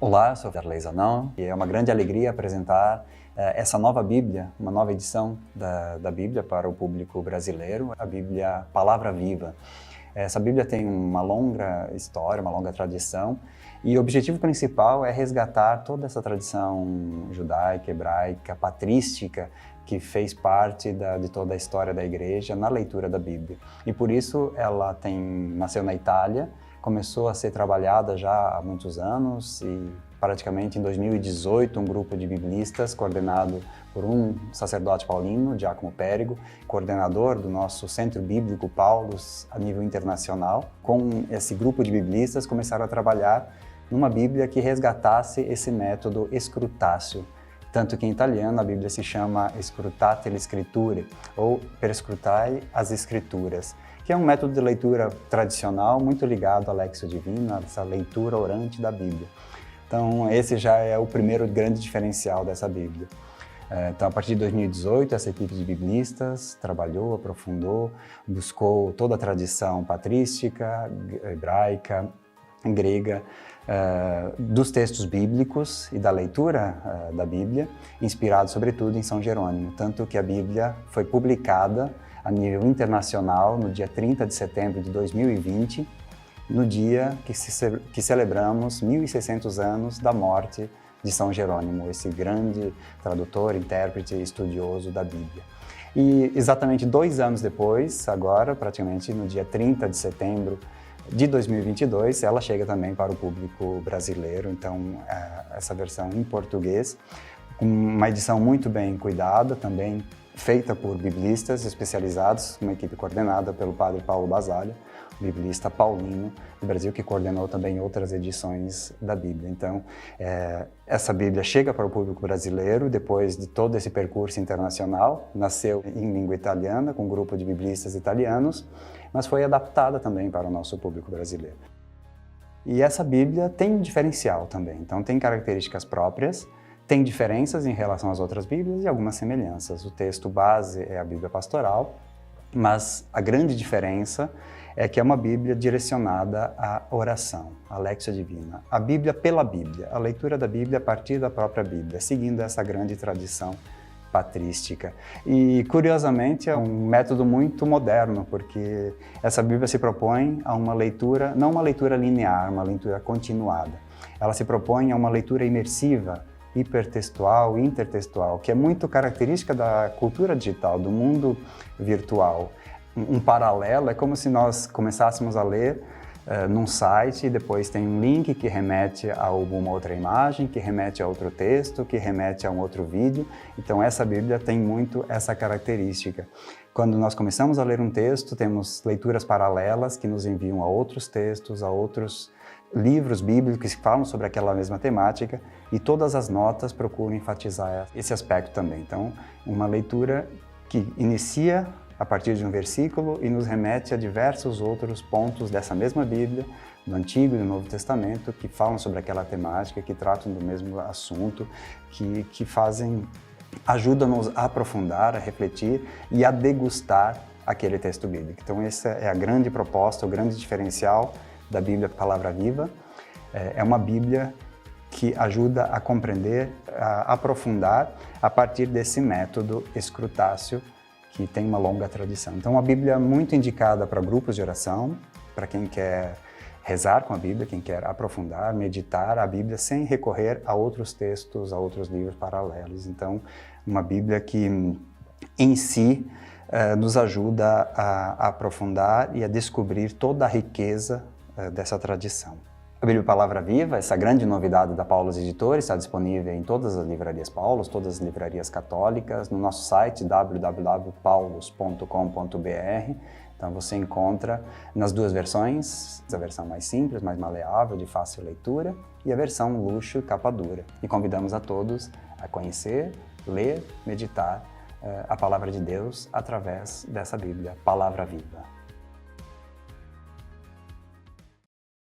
Olá, eu sou Darley Zanon e é uma grande alegria apresentar essa nova Bíblia, uma nova edição da Bíblia para o público brasileiro, a Bíblia Palavra Viva. Essa Bíblia tem uma longa história, uma longa tradição, e o objetivo principal é resgatar toda essa tradição judaica, hebraica, patrística, que fez parte de toda a história da igreja na leitura da Bíblia. E por isso ela nasceu na Itália, começou a ser trabalhada já há muitos anos e praticamente em 2018 um grupo de biblistas coordenado por um sacerdote paulino, Giacomo Périgo, coordenador do nosso Centro Bíblico Paulus a nível internacional. Com esse grupo de biblistas começaram a trabalhar numa Bíblia que resgatasse esse método scrutatio, tanto que em italiano a Bíblia se chama Scrutate le Scritture, ou Perscrutai as Escrituras, que é um método de leitura tradicional muito ligado à Lexio Divina, essa leitura orante da Bíblia. Então esse já é o primeiro grande diferencial dessa Bíblia. Então a partir de 2018 essa equipe de biblistas trabalhou, aprofundou, buscou toda a tradição patrística, hebraica, grega, dos textos bíblicos e da leitura da Bíblia, inspirado sobretudo em São Jerônimo, tanto que a Bíblia foi publicada a nível internacional no dia 30 de setembro de 2020, no dia que celebramos 1.600 anos da morte de São Jerônimo, esse grande tradutor, intérprete e estudioso da Bíblia. E exatamente 2 anos depois, agora praticamente no dia 30 de setembro de 2022, ela chega também para o público brasileiro, então essa versão em português, com uma edição muito bem cuidada, também feita por biblistas especializados, uma equipe coordenada pelo padre Paulo Basalha, biblista paulino do Brasil, que coordenou também outras edições da Bíblia. Então, essa Bíblia chega para o público brasileiro depois de todo esse percurso internacional, nasceu em língua italiana, com um grupo de biblistas italianos, mas foi adaptada também para o nosso público brasileiro. E essa Bíblia tem um diferencial também, então tem características próprias, tem diferenças em relação às outras Bíblias e algumas semelhanças. O texto base é a Bíblia Pastoral, mas a grande diferença é que é uma Bíblia direcionada à oração, à Lexio Divina. A Bíblia pela Bíblia, a leitura da Bíblia a partir da própria Bíblia, seguindo essa grande tradição patrística. E, curiosamente, é um método muito moderno, porque essa Bíblia se propõe a uma leitura, não uma leitura linear, uma leitura continuada. Ela se propõe a uma leitura imersiva, hipertextual, intertextual, que é muito característica da cultura digital, do mundo virtual. Um paralelo é como se nós começássemos a ler num site e depois tem um link que remete a alguma outra imagem, que remete a outro texto, que remete a um outro vídeo. Então essa Bíblia tem muito essa característica. Quando nós começamos a ler um texto, temos leituras paralelas que nos enviam a outros textos, a outros livros bíblicos que falam sobre aquela mesma temática, e todas as notas procuram enfatizar esse aspecto também. Então, uma leitura que inicia a partir de um versículo e nos remete a diversos outros pontos dessa mesma Bíblia, do Antigo e do Novo Testamento, que falam sobre aquela temática, que tratam do mesmo assunto, que ajudam-nos a aprofundar, a refletir e a degustar aquele texto bíblico. Então essa é a grande proposta, o grande diferencial da Bíblia Palavra Viva. É uma Bíblia que ajuda a compreender, a aprofundar a partir desse método scrutatio, que tem uma longa tradição. Então, uma Bíblia muito indicada para grupos de oração, para quem quer rezar com a Bíblia, quem quer aprofundar, meditar a Bíblia sem recorrer a outros textos, a outros livros paralelos. Então, uma Bíblia que, em si, nos ajuda a aprofundar e a descobrir toda a riqueza dessa tradição. A Bíblia Palavra Viva, essa grande novidade da Paulus Editores, está disponível em todas as livrarias Paulus, todas as livrarias católicas, no nosso site www.paulus.com.br. Então você encontra nas duas versões, a versão mais simples, mais maleável, de fácil leitura, e a versão luxo e capa dura. E convidamos a todos a conhecer, ler, meditar a Palavra de Deus através dessa Bíblia Palavra Viva.